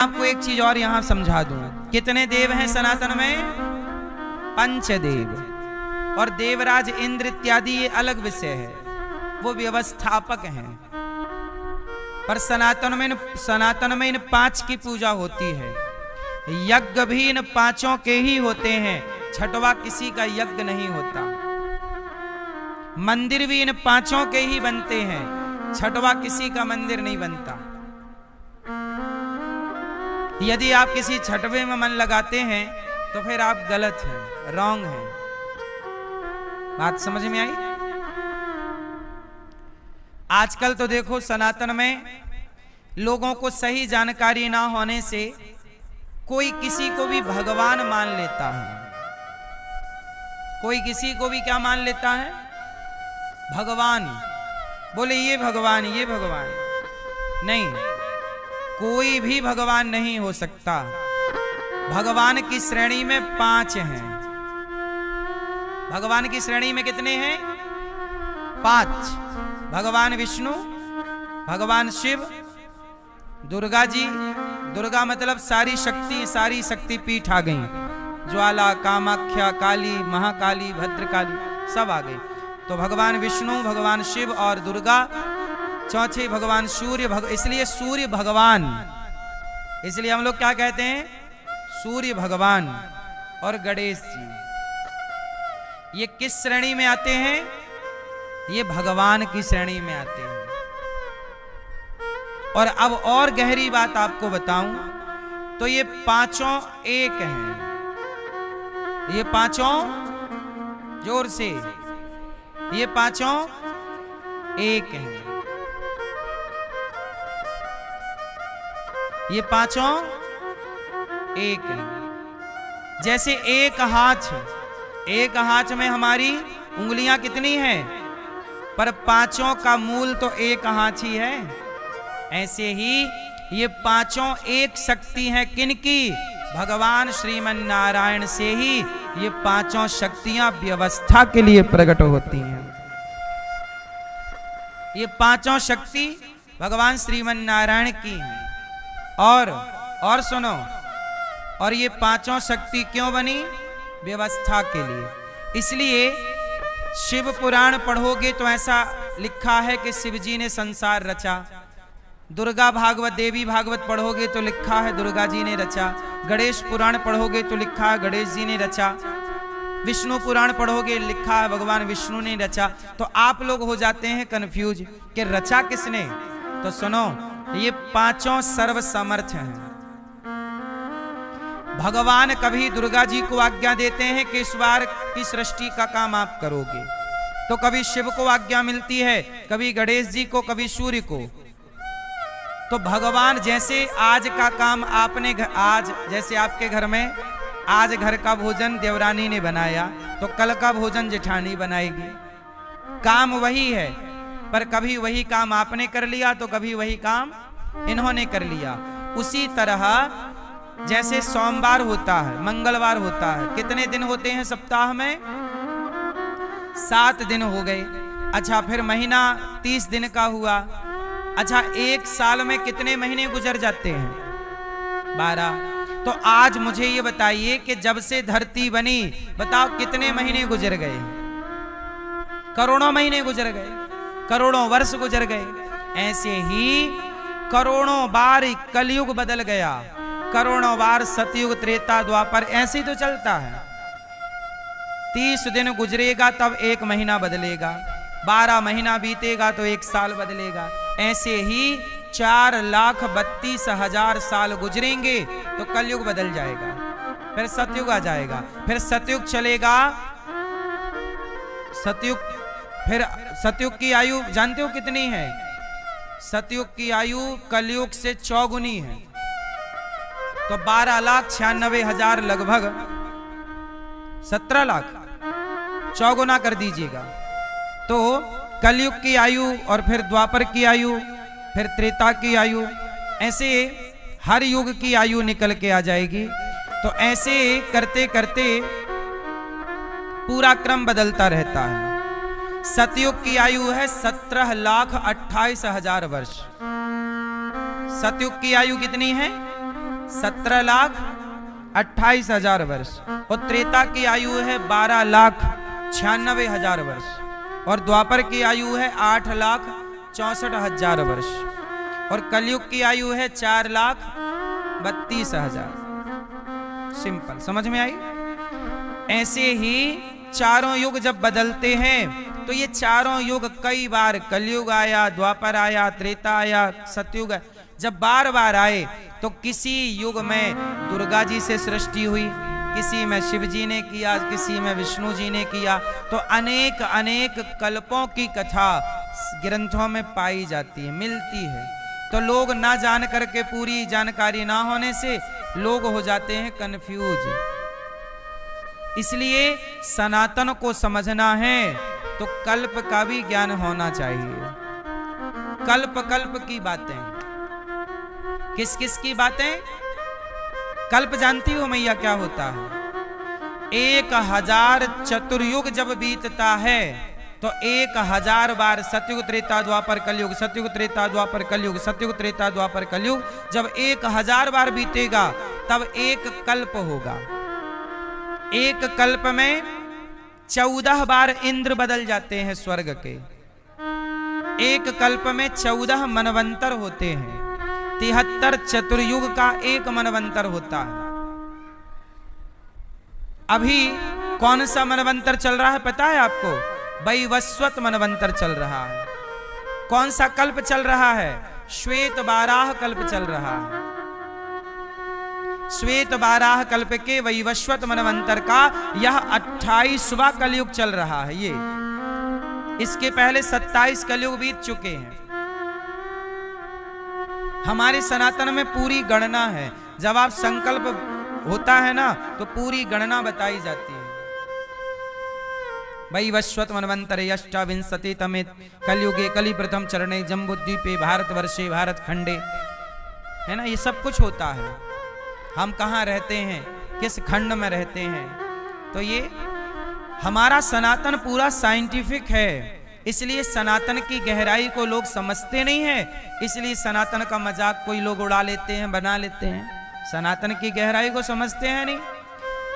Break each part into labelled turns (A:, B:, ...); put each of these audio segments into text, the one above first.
A: आपको एक चीज और यहां समझा दूं। कितने देव हैं सनातन में? पंचदेव। और देवराज इंद्र इत्यादि ये अलग विषय है, वो व्यवस्थापक हैं। पर सनातन में इन पांच की पूजा होती है। यज्ञ भी इन पांचों के ही होते हैं, छठवा किसी का यज्ञ नहीं होता। मंदिर भी इन पांचों के ही बनते हैं, छठवा किसी का मंदिर नहीं बनता। यदि आप किसी छठवे में मन लगाते हैं तो फिर आप गलत हैं, रॉन्ग हैं। बात समझ में आई? आजकल तो देखो सनातन में लोगों को सही जानकारी ना होने से कोई किसी को भी भगवान मान लेता है। कोई किसी को भी क्या मान लेता है? भगवान। बोले ये भगवान, ये भगवान नहीं, कोई भी भगवान नहीं हो सकता। भगवान की श्रेणी में पांच हैं। भगवान की श्रेणी में कितने हैं? पांच। भगवान विष्णु, भगवान शिव, दुर्गा जी। दुर्गा मतलब सारी शक्ति पीठ आ गई। ज्वाला, कामाख्या, काली, महाकाली, भद्रकाली सब आ गई। तो भगवान विष्णु, भगवान शिव और दुर्गा। चौथे भगवान सूर्य, इसलिए सूर्य भगवान, इसलिए हम लोग क्या कहते हैं? सूर्य भगवान। और गणेश जी, ये किस श्रेणी में आते हैं? ये भगवान की श्रेणी में आते हैं। और अब और गहरी बात आपको बताऊं तो ये पांचों एक हैं। ये पांचों, जोर से, ये पांचों एक हैं। ये पांचों एक हैं। जैसे एक हाथ में हमारी उंगलियां कितनी हैं, पर पांचों का मूल तो एक हाथ ही है। ऐसे ही ये पांचों एक शक्ति हैं। किनकी? भगवान श्रीमन नारायण से ही ये पांचों शक्तियां व्यवस्था के लिए प्रकट होती हैं। ये पांचों शक्ति भगवान श्रीमन नारायण की हैं। और सुनो, और ये पांचों शक्ति क्यों बनी? व्यवस्था के लिए। इसलिए शिव पुराण पढ़ोगे तो ऐसा लिखा है कि शिव जी ने संसार रचा। दुर्गा भागवत, देवी भागवत पढ़ोगे तो लिखा है दुर्गा जी ने रचा। गणेश पुराण पढ़ोगे तो लिखा है गणेश जी ने रचा। विष्णु पुराण पढ़ोगे लिखा है भगवान विष्णु ने रचा। तो आप लोग हो जाते हैं कंफ्यूज कि रचा किसने? तो सुनो, ये पांचों सर्वसमर्थ हैं। भगवान कभी दुर्गा जी को आज्ञा देते हैं कि इस बार की सृष्टि का काम आप करोगे, तो कभी शिव को आज्ञा मिलती है, कभी गणेश जी को, कभी सूर्य को। तो भगवान जैसे आज का काम आपने आज जैसे आपके घर में आज घर का भोजन देवरानी ने बनाया, तो कल का भोजन जेठानी बनाएगी। काम वही है, पर कभी वही काम आपने कर लिया तो कभी वही काम इन्होंने कर लिया। उसी तरह जैसे सोमवार होता है, मंगलवार होता है, कितने दिन होते हैं सप्ताह में? 7 दिन हो गए। अच्छा, फिर महीना 30 दिन का हुआ। अच्छा, एक साल में कितने महीने गुजर जाते हैं? 12। तो आज मुझे ये बताइए कि जब से धरती बनी, बताओ कितने महीने गुजर गए? करोड़ों महीने गुजर गए, करोड़ों वर्ष गुजर गए। ऐसे ही करोड़ों बार कलयुग बदल गया, करोड़ों बार सतयुग, त्रेता, द्वापर, ऐसे ही तो चलता है। 30 दिन गुजरेगा तब एक महीना बदलेगा, 12 महीना बीतेगा तो एक साल बदलेगा। ऐसे ही 4,32,000 साल गुजरेंगे तो कलयुग बदल जाएगा, फिर सतयुग आ जाएगा, फिर सतयुग चलेगा। फिर सतयुग की आयु जानते हो कितनी है? सतयुग की आयु कलयुग से 4 गुनी है। तो 12,96,000 लगभग 17 लाख 4 गुना कर दीजिएगा। तो कलयुग की आयु, और फिर द्वापर की आयु, फिर त्रेता की आयु, ऐसे हर युग की आयु निकल के आ जाएगी। तो ऐसे करते करते पूरा क्रम बदलता रहता है। सतयुग की आयु है 17,28,000 वर्ष। सतयुग की आयु कितनी है? 17,28,000 वर्ष, और त्रेता की आयु है 12,96,000 वर्ष, और द्वापर की आयु है 8,64,000 वर्ष, और कलयुग की आयु है 4,32,000। सिंपल, समझ में आई? ऐसे ही चारों युग जब बदलते हैं तो ये चारों युग कई बार, कलयुग आया, द्वापर आया, त्रेता आया, सतयुग आया, जब बार बार आए तो किसी युग में दुर्गा जी से सृष्टि हुई, किसी में शिव जी ने किया, किसी में विष्णु जी ने किया, तो अनेक अनेक कल्पों की कथा ग्रंथों में पाई जाती है, मिलती है। तो लोग ना जान करके, पूरी जानकारी ना होने से लोग हो जाते हैं कंफ्यूज। इसलिए सनातन को समझना है तो कल्प का भी ज्ञान होना चाहिए। कल्प कल्प की बातें, किस किस की बातें? कल्प जानती हो मैया क्या होता है? 1000 चतुर्युग जब बीतता है तो 1000 बार सतयुग त्रेता द्वापर कलयुग, सतयुग त्रेता द्वापर कलयुग, सतयुग त्रेता द्वापर कलयुग, जब 1000 बार बीतेगा तब एक कल्प होगा। एक कल्प में 14 बार इंद्र बदल जाते हैं स्वर्ग के। एक कल्प में 14 मनवंतर होते हैं। 73 चतुर्युग का एक मनवंतर होता है। अभी कौन सा मनवंतर चल रहा है पता है आपको? वैवस्वत मनवंतर चल रहा है। कौन सा कल्प चल रहा है? श्वेत बाराह कल्प चल रहा है। श्वेत बाराह कल्प के वैवस्वत मनवंतर का यह 28वां कलयुग चल रहा है। ये इसके पहले 27 कलयुग बीत चुके हैं। हमारे सनातन में पूरी गणना है। जब आप संकल्प होता है ना तो पूरी गणना बताई जाती है। वैवस्वत मनवंतरे अष्टाविंशति तमे कलयुगे कलि प्रथम चरणे जम्बुद्वीपे भारतवर्षे भारत खंडे, है ना, ये सब कुछ होता है। हम कहाँ रहते हैं, किस खंड में रहते हैं, तो ये हमारा सनातन पूरा साइंटिफिक है। इसलिए सनातन की गहराई को लोग समझते नहीं है, इसलिए सनातन का मजाक कोई लोग उड़ा लेते हैं, बना लेते हैं। सनातन की गहराई को समझते हैं नहीं।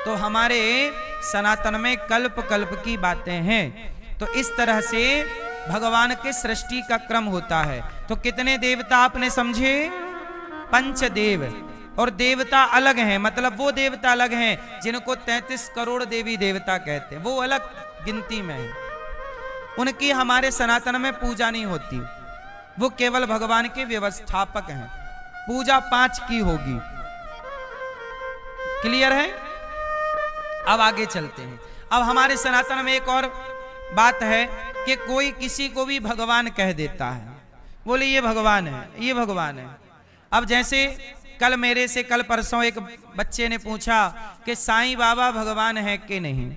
A: तो हमारे सनातन में कल्प कल्प की बातें हैं। तो इस तरह से भगवान के सृष्टि का क्रम होता है। तो कितने देवता आपने समझे? पंचदेव। और देवता अलग हैं, मतलब वो देवता अलग हैं जिनको 33 करोड़ देवी देवता कहते हैं, वो अलग गिनती में है। उनकी हमारे सनातन में पूजा नहीं होती, वो केवल भगवान के व्यवस्थापक हैं। पूजा 5 की होगी। क्लियर है? अब आगे चलते हैं। अब हमारे सनातन में एक और बात है कि कोई किसी को भी भगवान कह देता है, बोले ये भगवान है, ये भगवान है। अब जैसे कल मेरे से, कल परसों एक बच्चे ने पूछा कि साईं बाबा भगवान है कि नहीं।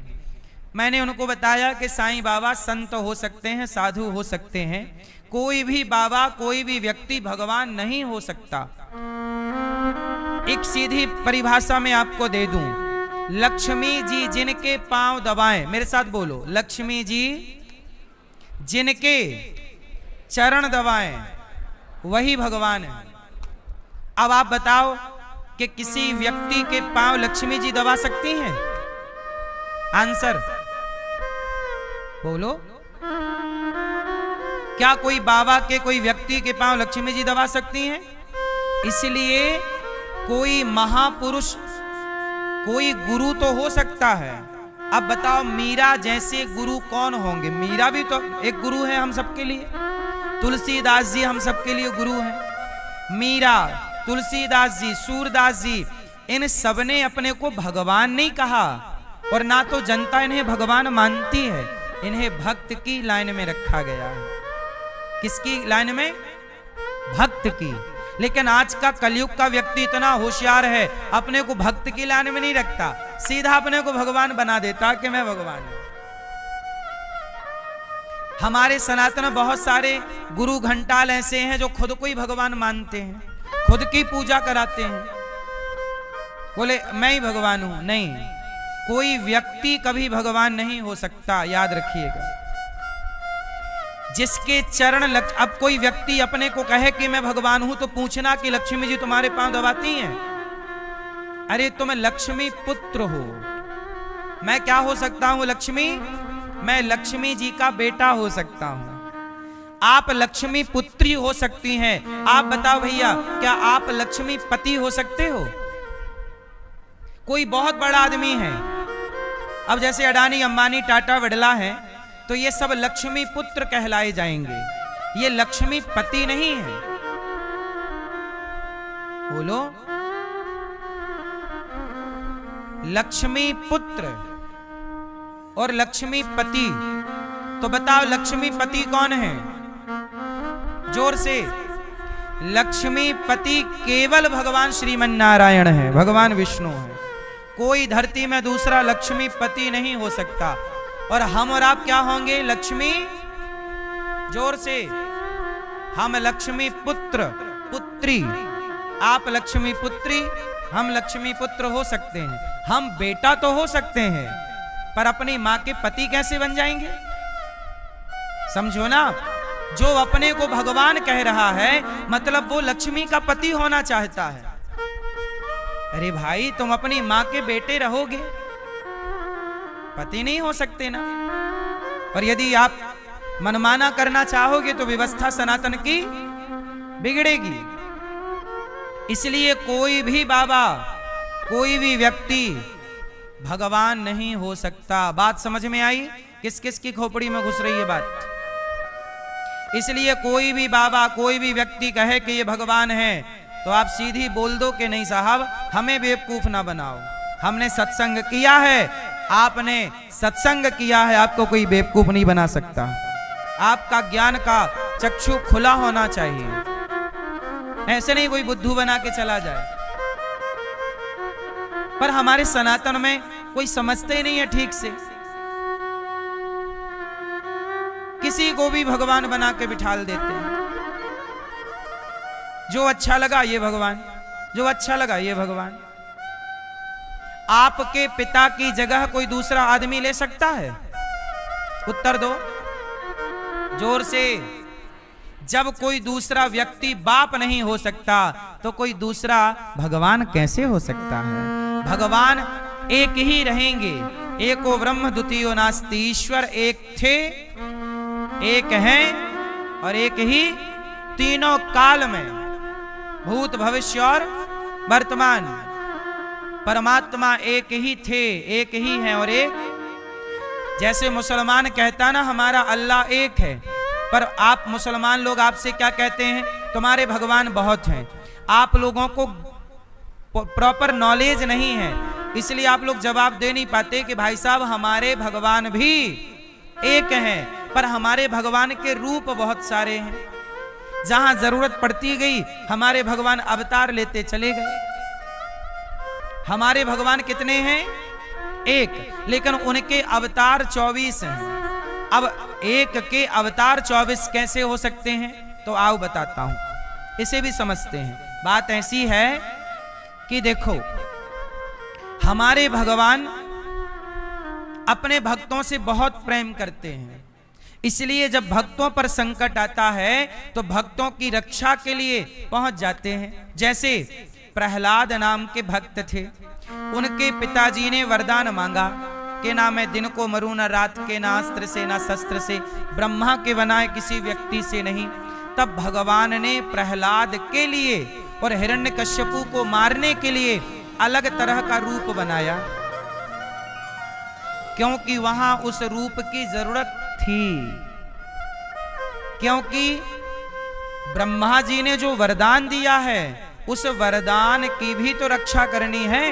A: मैंने उनको बताया कि साईं बाबा संत हो सकते हैं, साधु हो सकते हैं, कोई भी बाबा, कोई भी व्यक्ति भगवान नहीं हो सकता। एक सीधी परिभाषा में आपको दे दूं, लक्ष्मी जी जिनके पांव दबाएं, मेरे साथ बोलो, लक्ष्मी जी जिनके चरण दबाएं वही भगवान है। अब आप बताओ कि किसी व्यक्ति के पांव लक्ष्मी जी दबा सकती हैं? आंसर बोलो। क्या कोई बाबा के, कोई व्यक्ति के पांव लक्ष्मी जी दबा सकती हैं? इसलिए कोई महापुरुष, कोई गुरु तो हो सकता है। अब बताओ मीरा जैसे गुरु कौन होंगे? मीरा भी तो एक गुरु है हम सबके लिए। तुलसीदास जी हम सबके लिए गुरु हैं। मीरा, तुलसीदास जी, सूरदास जी, इन सबने अपने को भगवान नहीं कहा, और ना तो जनता इन्हें भगवान मानती है। इन्हें भक्त की लाइन में रखा गया है। किसकी लाइन में? भक्त की। लेकिन आज का कलयुग का व्यक्ति इतना होशियार है, अपने को भक्त की लाइन में नहीं रखता, सीधा अपने को भगवान बना देता कि मैं भगवान हूं। हमारे सनातन में बहुत सारे गुरु घंटाल ऐसे हैं जो खुद को ही भगवान मानते हैं, खुद की पूजा कराते हैं, बोले मैं ही भगवान हूं। नहीं, कोई व्यक्ति कभी भगवान नहीं हो सकता, याद रखिएगा। जिसके चरण अब कोई व्यक्ति अपने को कहे कि मैं भगवान हूं तो पूछना कि लक्ष्मी जी तुम्हारे पांव दबाती हैं? अरे तुम लक्ष्मी पुत्र हो। मैं क्या हो सकता हूं लक्ष्मी? मैं लक्ष्मी जी का बेटा हो सकता हूं। आप लक्ष्मी पुत्री हो सकती हैं। आप बताओ भैया, क्या आप लक्ष्मी पति हो सकते हो? कोई बहुत बड़ा आदमी है, अब जैसे अडानी, अंबानी, टाटा, बिड़ला है, तो ये सब लक्ष्मी पुत्र कहलाए जाएंगे। ये लक्ष्मी पति नहीं है। बोलो, लक्ष्मी पुत्र और लक्ष्मी पति। तो बताओ लक्ष्मी पति कौन है? जोर से। लक्ष्मी पति केवल भगवान श्रीमन नारायण है, भगवान विष्णु है। कोई धरती में दूसरा लक्ष्मी पति नहीं हो सकता। और हम और आप क्या होंगे? लक्ष्मी। जोर से। हम लक्ष्मी पुत्र पुत्री। आप लक्ष्मी पुत्री, हम लक्ष्मी पुत्र हो सकते हैं। हम बेटा तो हो सकते हैं, पर अपनी मां के पति कैसे बन जाएंगे? समझो ना, जो अपने को भगवान कह रहा है, मतलब वो लक्ष्मी का पति होना चाहता है। अरे भाई, तुम अपनी मां के बेटे रहोगे, पति नहीं हो सकते ना। और यदि आप मनमाना करना चाहोगे तो व्यवस्था सनातन की बिगड़ेगी। इसलिए कोई भी बाबा, कोई भी व्यक्ति भगवान नहीं हो सकता। बात समझ में आई? किस किस की खोपड़ी में घुस रही है बात? इसलिए कोई भी बाबा, कोई भी व्यक्ति कहे कि ये भगवान है, तो आप सीधी बोल दो कि नहीं साहब, हमें बेवकूफ ना बनाओ। हमने सत्संग किया है, आपने सत्संग किया है, आपको कोई बेवकूफ नहीं बना सकता। आपका ज्ञान का चक्षु खुला होना चाहिए। ऐसे नहीं कोई बुद्धू बना के चला जाए। पर हमारे सनातन में कोई समझते ही नहीं है ठीक से। किसी को भी भगवान बना के बिठाल देते हैं। जो अच्छा लगा ये भगवान, जो अच्छा लगा ये भगवान। आपके पिता की जगह कोई दूसरा आदमी ले सकता है? उत्तर दो जोर से। जब कोई दूसरा व्यक्ति बाप नहीं हो सकता, तो कोई दूसरा भगवान कैसे हो सकता है? भगवान एक ही रहेंगे। एको ब्रह्म द्वितीयो नास्ति। ईश्वर एक थे, एक हैं और एक ही तीनों काल में, भूत, भविष्य और वर्तमान। परमात्मा एक ही थे, एक ही हैं और एक। जैसे मुसलमान कहता ना हमारा अल्लाह एक है, पर आप मुसलमान लोग आपसे क्या कहते हैं? तुम्हारे भगवान बहुत हैं। आप लोगों को प्रॉपर नॉलेज नहीं है, इसलिए आप लोग जवाब दे नहीं पाते कि भाई साहब हमारे भगवान भी एक हैं, पर हमारे भगवान के रूप बहुत सारे हैं। जहां जरूरत पड़ती गई हमारे भगवान अवतार लेते चले गए। हमारे भगवान कितने हैं? एक, लेकिन उनके अवतार 24 हैं। अब एक के अवतार 24 कैसे हो सकते हैं? तो आओ बताता हूं, इसे भी समझते हैं। बात ऐसी है कि देखो, हमारे भगवान अपने भक्तों से बहुत प्रेम करते हैं। इसलिए जब भक्तों पर संकट आता है तो भक्तों की रक्षा के लिए पहुंच जाते हैं। जैसे प्रहलाद नाम के भक्त थे, उनके पिताजी ने वरदान मांगा कि ना मैं दिन को मरूं, ना रात के, ना अस्त्र से, ना शस्त्र से, ब्रह्मा के बनाए किसी व्यक्ति से नहीं। तब भगवान ने प्रहलाद के लिए और हिरण्यकश्यपु को मारने के लिए अलग तरह का रूप बनाया, क्योंकि वहां उस रूप की जरूरत थी। क्योंकि ब्रह्मा जी ने जो वरदान दिया है, उस वरदान की भी तो रक्षा करनी है।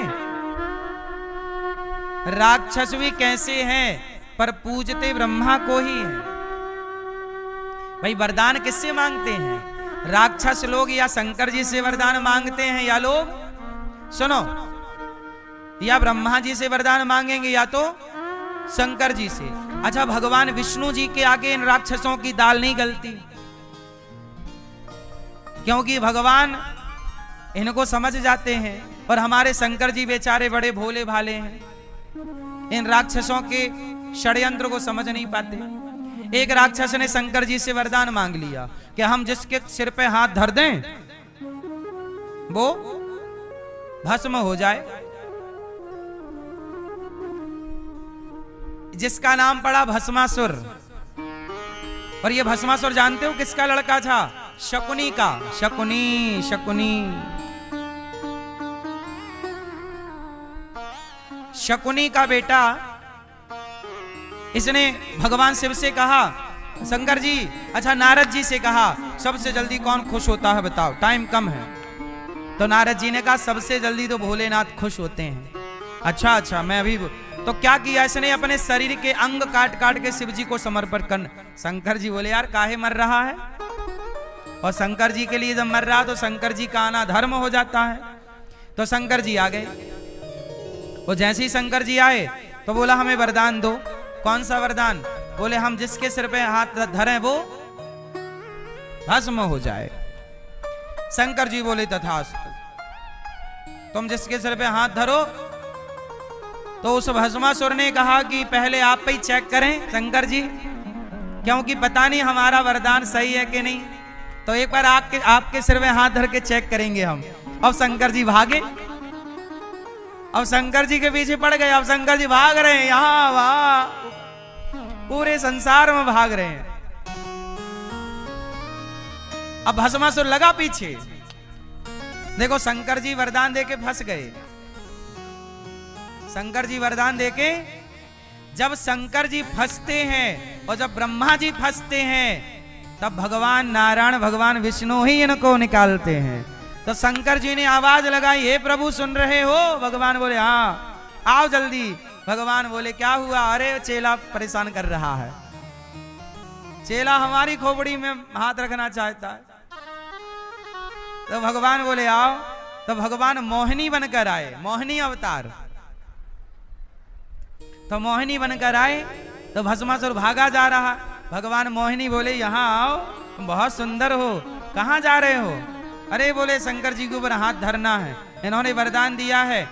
A: राक्षस भी कैसे हैं, पर पूजते ब्रह्मा को ही है। भाई वरदान किससे मांगते हैं? राक्षस लोग या शंकर जी से वरदान मांगते हैं, या लोग सुनो, या ब्रह्मा जी से वरदान मांगेंगे या तो शंकर जी से। अच्छा, भगवान विष्णु जी के आगे इन राक्षसों की दाल नहीं गलती, क्योंकि भगवान इनको समझ जाते हैं और हमारे शंकर जी बेचारे बड़े भोले भाले हैं, इन राक्षसों के षड्यंत्र को समझ नहीं पाते। एक राक्षस ने शंकर जी से वरदान मांग लिया कि हम जिसके सिर पे हाथ धर दें वो भस्म हो जाए। जिसका नाम पड़ा भस्मासुर। और ये भस्मासुर जानते हो किसका लड़का था? शकुनी का। शकुनी शकुनी शकुनी का बेटा। इसने भगवान शिव से कहा, शंकर जी, अच्छा नारद जी से कहा, सबसे जल्दी कौन खुश होता है बताओ, टाइम कम है। तो नारद जी ने कहा सबसे जल्दी तो भोलेनाथ खुश होते हैं। अच्छा मैं अभी। तो क्या किया इसने? अपने शरीर के अंग काट काट के शिव जी को समर्पण कर। शंकर जी बोले यार काहे मर रहा है? और शंकर जी के लिए जब मर रहा तो शंकर जी का आना धर्म हो जाता है। तो शंकर जी आ गए। वो जैसे ही शंकर जी आए तो बोला हमें वरदान दो। कौन सा वरदान? बोले हम जिसके सिर पे हाथ धरें वो भस्म हो जाए। शंकर जी बोले तथास्तु। तुम जिसके सिर पे हाथ धरो। तो उस भस्मासुर ने कहा कि पहले आप पे ही चेक करें शंकर जी, क्योंकि पता नहीं हमारा वरदान सही है कि नहीं। तो एक बार आपके सिर में हाथ धर के चेक करेंगे हम। अब शंकर जी भागे। अब शंकर जी के पीछे पड़ गए। अब शंकर जी भाग रहे हैं, यहां वहां पूरे संसार में भाग रहे हैं। अब भस्मासुर लगा पीछे। देखो शंकर जी वरदान देके फंस गए। शंकर जी वरदान देके, जब शंकर जी फंसते हैं और जब ब्रह्मा जी फंसते हैं तब भगवान नारायण भगवान विष्णु ही इनको निकालते हैं। तो शंकर जी ने आवाज लगाई, हे प्रभु सुन रहे हो? भगवान बोले हाँ आओ जल्दी। भगवान बोले क्या हुआ? अरे चेला परेशान कर रहा है। चेला हमारी खोपड़ी में हाथ रखना चाहता है। तो भगवान बोले आओ। तो भगवान मोहिनी बनकर आए, मोहिनी अवतार। तो मोहिनी बनकर आए तो भस्मासुर भागा जा रहा। भगवान मोहिनी बोले यहाँ आओ, बहुत सुंदर हो, कहाँ जा रहे हो? अरे बोले शंकर जी के ऊपर हाथ धरना है। इन्होंने वरदान दिया है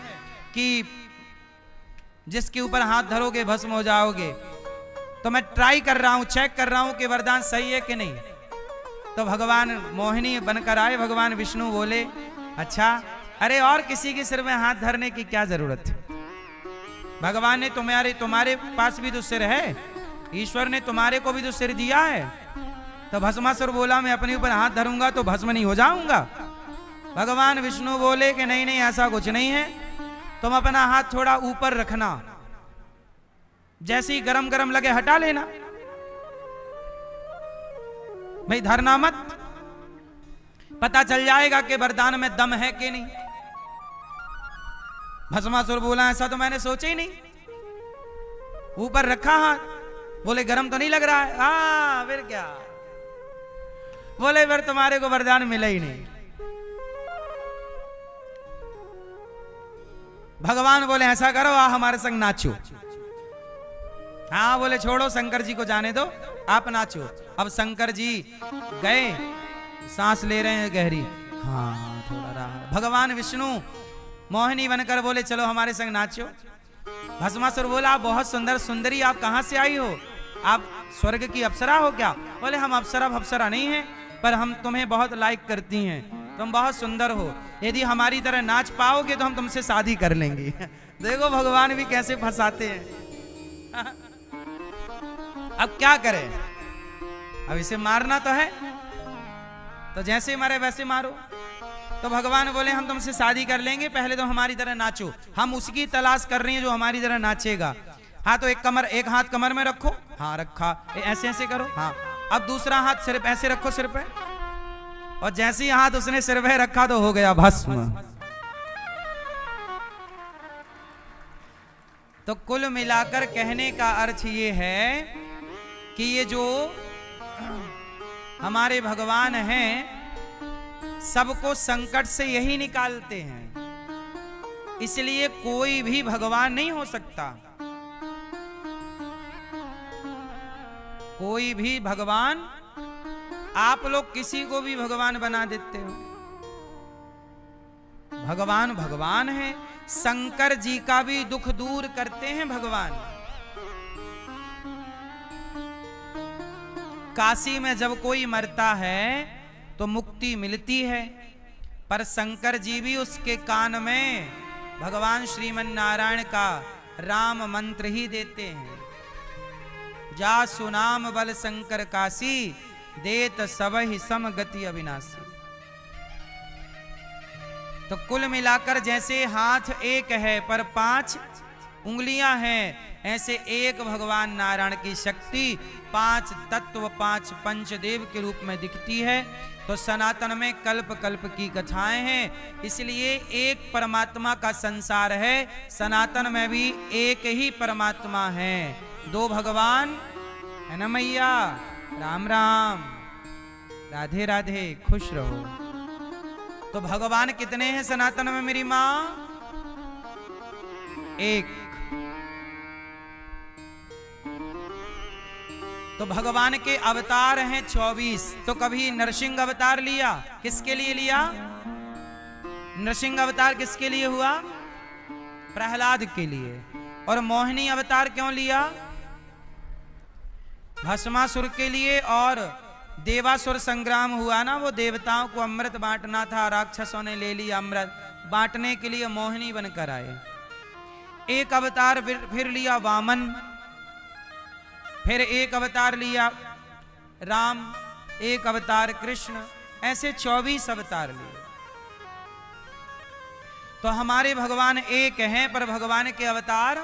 A: कि जिसके ऊपर हाथ धरोगे भस्म हो जाओगे। तो मैं ट्राई कर रहा हूं, चेक कर रहा हूं कि वरदान सही है कि नहीं। तो भगवान मोहिनी बनकर आए। भगवान विष्णु बोले अच्छा, अरे और किसी के सिर में हाथ धरने की क्या जरूरत है? भगवान ने तुम्हारे पास भी तो सिर है, ईश्वर ने तुम्हारे को भी तो सिर दिया है। तो भस्मासुर बोला मैं अपने ऊपर हाथ धरूंगा तो भस्म नहीं हो जाऊंगा। भगवान विष्णु बोले कि नहीं नहीं ऐसा कुछ नहीं है, तुम अपना हाथ थोड़ा ऊपर रखना, जैसे ही गरम गरम लगे हटा लेना, भाई धरना मत, पता चल जाएगा कि वरदान में दम है कि नहीं। भस्मासुर बोला ऐसा तो मैंने सोचा ही नहीं, ऊपर रखा हाथ। बोले गरम तो नहीं लग रहा है? हाँ फिर क्या। बोले फिर तुम्हारे को वरदान मिला ही नहीं। भगवान बोले ऐसा करो आ हमारे संग नाचो। हाँ बोले छोड़ो शंकर जी को जाने दो, आप नाचो। अब शंकर जी गए, सांस ले रहे हैं गहरी, हाँ थोड़ा रहा। भगवान विष्णु मोहिनी बनकर बोले चलो हमारे संग नाचो। भस्मासुर बोला बहुत सुंदर सुंदरी, आप कहां से आई हो? आप स्वर्ग की अप्सरा हो क्या? बोले हम अप्सरा नहीं हैं, पर हम तुम्हें बहुत लाइक करती हैं, तुम बहुत सुंदर हो, यदि हमारी तरह नाच पाओगे तो हम तुमसे शादी कर लेंगे। देखो भगवान भी कैसे फंसाते हैं। अब क्या करें, अब इसे मारना तो है, तो जैसे मारे वैसे मारो। तो भगवान बोले हम तुमसे शादी कर लेंगे, पहले तो हमारी तरह नाचो। हम उसकी तलाश कर रही हैं जो हमारी तरह नाचेगा। हाँ तो एक हाथ कमर में रखो, हाँ रखा, ऐसे ऐसे करो, हाँ। अब दूसरा हाथ सिर पे ऐसे रखो, सिर पे, और जैसे ही हाथ उसने सिर पे रखा तो हो गया भस्म। तो कुल मिलाकर कहने का अर्थ ये है कि ये जो हमारे भगवान हैं सबको संकट से यही निकालते हैं, इसलिए कोई भी भगवान नहीं हो सकता। कोई भी भगवान, आप लोग किसी को भी भगवान बना देते हो, भगवान भगवान है। शंकर जी का भी दुख दूर करते हैं भगवान। काशी में जब कोई मरता है तो मुक्ति मिलती है, पर शंकर जी भी उसके कान में भगवान श्रीमन नारायण का राम मंत्र ही देते हैं। जा सुनाम बल शंकर काशी, देत सबहि सम गति अविनाशी। तो कुल मिलाकर जैसे हाथ एक है पर 5 उंगलियां हैं, ऐसे एक भगवान नारायण की शक्ति 5 तत्व 5 पंचदेव के रूप में दिखती है। तो सनातन में कल्प कल्प की कथाएं हैं, इसलिए एक परमात्मा का संसार है। सनातन में भी एक ही परमात्मा है, 2 भगवान है ना मैया। राम राम, राधे राधे, खुश रहो। तो भगवान कितने हैं सनातन में मेरी मां? एक। तो भगवान के अवतार हैं 24। तो कभी नरसिंह अवतार लिया, किसके लिए लिया? नरसिंह अवतार किसके लिए हुआ? प्रहलाद के लिए। और मोहिनी अवतार क्यों लिया? भस्मासुर के लिए। और देवासुर संग्राम हुआ ना, वो देवताओं को अमृत बांटना था, राक्षसों ने ले लिया अमृत, बांटने के लिए मोहिनी बनकर आए। एक अवतार फिर लिया वामन, फिर एक अवतार लिया राम, एक अवतार कृष्ण, ऐसे 24 अवतार लिए। तो हमारे भगवान एक हैं पर भगवान के अवतार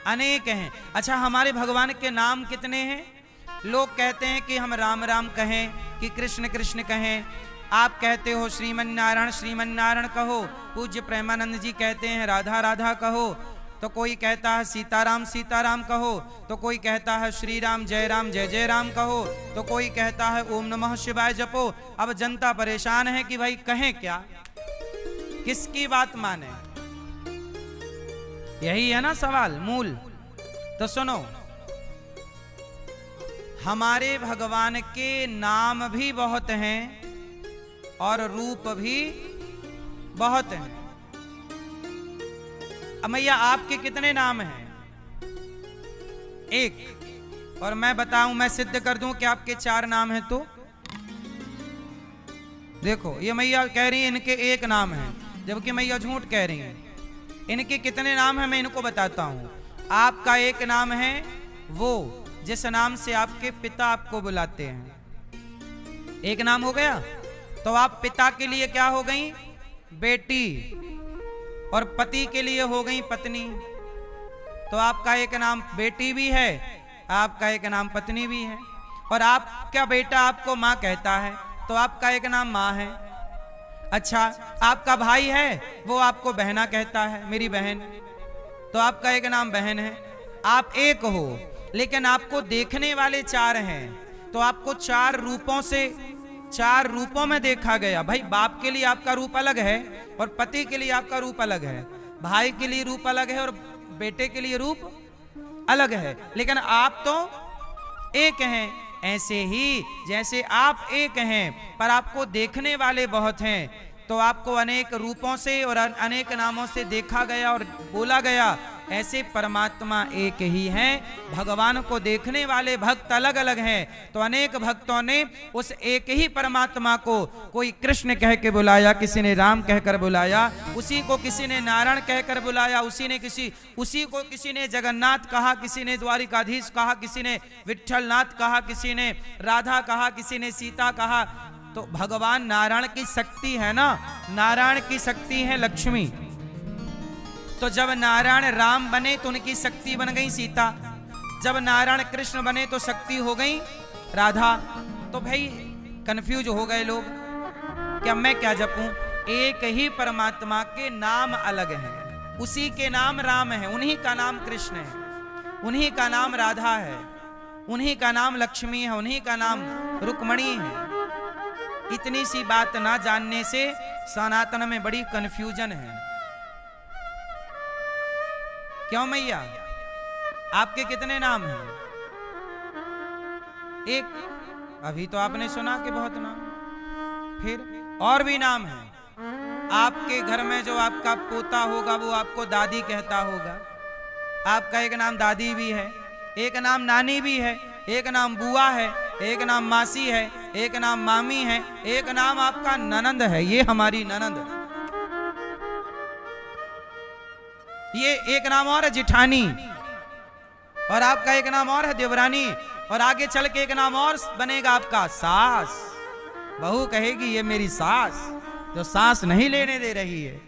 A: अनेक हैं। अच्छा, हमारे भगवान के नाम कितने हैं? लोग कहते हैं कि हम राम राम कहें कि कृष्ण कृष्ण कहें। आप कहते हो श्रीमन नारायण कहो, पूज्य प्रेमानंद जी कहते हैं राधा राधा कहो, तो कोई कहता है सीताराम सीताराम कहो, तो कोई कहता है श्री राम जय जय राम कहो, तो कोई कहता है ओम नमः शिवाय जपो। अब जनता परेशान है कि भाई कहें क्या, किसकी बात माने? यही है ना सवाल मूल। तो सुनो, हमारे भगवान के नाम भी बहुत हैं और रूप भी बहुत हैं। मैया आपके कितने नाम हैं? एक। और मैं बताऊं, मैं सिद्ध कर दूं कि आपके 4 नाम हैं। तो देखो, ये मैया कह रही है इनके 1 नाम है, जबकि मैया झूठ कह रही है। इनके कितने नाम हैं मैं इनको बताता हूं। आपका 1 नाम है वो जिस नाम से आपके पिता आपको बुलाते हैं, 1 नाम हो गया। तो आप पिता के लिए क्या हो गई? बेटी। और पति के लिए हो गई पत्नी। तो आपका 1 नाम बेटी भी है, आपका 1 नाम पत्नी भी है। और आपका बेटा आपको माँ कहता है, तो आपका 1 नाम माँ है। अच्छा, आपका भाई है, वो आपको बहना कहता है, मेरी बहन, तो आपका 1 नाम बहन है। आप एक हो, लेकिन आपको देखने वाले 4 हैं, तो आपको 4 रूपों में देखा गया। भाई, बाप के लिए आपका रूप अलग है और पति के लिए आपका रूप अलग है, भाई के लिए रूप अलग है और बेटे के लिए रूप अलग है, लेकिन आप तो एक हैं। ऐसे ही जैसे आप एक हैं पर आपको देखने वाले बहुत हैं, तो आपको अनेक रूपों से और अनेक नामों से देखा गया और बोला गया। ऐसे परमात्मा एक ही हैं। भगवान को देखने वाले भक्त अलग अलग हैं, तो अनेक भक्तों ने उस एक ही परमात्मा को, कोई कृष्ण कह के बुलाया, किसी ने राम कहकर बुलाया, उसी को किसी ने नारायण कहकर बुलाया, उसी को किसी ने जगन्नाथ कहा, किसी ने द्वारिकाधीश कहा, किसी ने विट्ठलनाथ कहा, किसी ने राधा कहा, किसी ने सीता कहा। तो भगवान नारायण की शक्ति है ना, नारायण की शक्ति है लक्ष्मी। तो जब नारायण राम बने तो उनकी शक्ति बन गई सीता, जब नारायण कृष्ण बने तो शक्ति हो गई राधा। तो भाई कंफ्यूज हो गए लोग कि अब मैं क्या जपूं? एक ही परमात्मा के नाम अलग हैं, उसी के नाम राम है, उन्हीं का नाम कृष्ण है, उन्हीं का नाम राधा है, उन्हीं का नाम लक्ष्मी है, उन्हीं का नाम रुक्मणी है। इतनी सी बात ना जानने से सनातन में बड़ी कंफ्यूजन है। क्यों मैया? आपके कितने नाम हैं? एक। अभी तो आपने सुना कि बहुत नाम, फिर और भी नाम हैं। आपके घर में जो आपका पोता होगा वो आपको दादी कहता होगा। आपका 1 नाम दादी भी है, 1 नाम नानी भी है, 1 नाम बुआ है, एक नाम मासी है, एक नाम मामी है, एक नाम आपका ननंद है, ये हमारी ननंद। ये एक नाम और है जिठानी, और आपका एक नाम और है देवरानी, और आगे चल के एक नाम और बनेगा आपका सास। बहू कहेगी ये मेरी सास, जो सांस नहीं लेने दे रही है।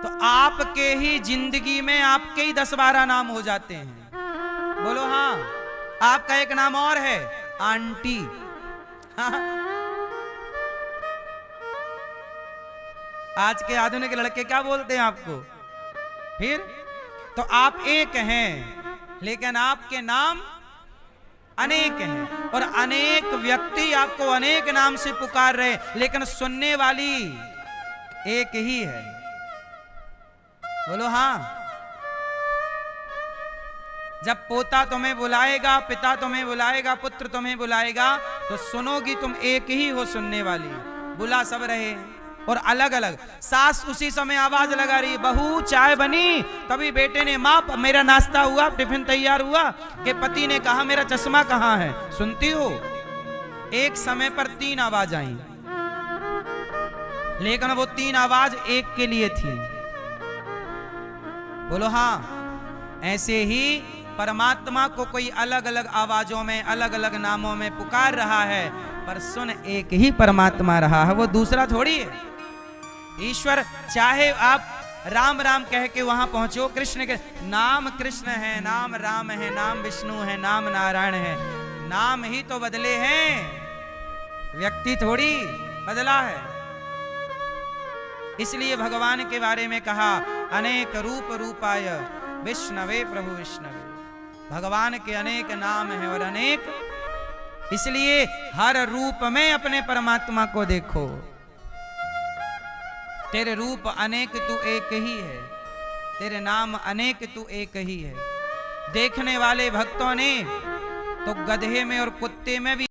A: तो आपके ही जिंदगी में आपके ही 10-12 नाम हो जाते हैं। बोलो हाँ। आपका एक नाम और है आंटी। हाँ। आज के आधुनिक लड़के क्या बोलते हैं आपको? फिर तो आप एक हैं, लेकिन आपके नाम अनेक हैं, और अनेक व्यक्ति आपको अनेक नाम से पुकार रहे, लेकिन सुनने वाली एक ही है। बोलो हाँ। जब पोता तुम्हें बुलाएगा, पिता तुम्हें बुलाएगा, पुत्र तुम्हें बुलाएगा, तो सुनोगी तुम एक ही हो सुनने वाली। बुला सब रहे और अलग अलग। सास उसी समय आवाज लगा रही, बहू चाय बनी, तभी बेटे ने माँ मेरा नाश्ता हुआ, टिफिन तैयार हुआ, कि पति ने कहा मेरा चश्मा कहाँ है, सुनती हो? एक समय पर 3 आवाज आई, लेकिन वो 3 आवाज एक के लिए थी। बोलो हाँ। ऐसे ही परमात्मा को कोई अलग अलग आवाजों में, अलग अलग नामों में पुकार रहा है, पर सुन एक ही परमात्मा रहा है, वो दूसरा थोड़ी है। ईश्वर चाहे आप राम राम कह के वहां पहुंचो, कृष्ण के नाम कृष्ण है, नाम राम है, नाम विष्णु है, नाम नारायण है, नाम ही तो बदले हैं, व्यक्ति थोड़ी बदला है। इसलिए भगवान के बारे में कहा अनेक रूप रूपाय विष्णवे प्रभु विष्णवे। भगवान के अनेक नाम हैं और अनेक, इसलिए हर रूप में अपने परमात्मा को देखो। तेरे रूप अनेक तू एक ही है, तेरे नाम अनेक तू एक ही है। देखने वाले भक्तों ने तो गधे में और कुत्ते में भी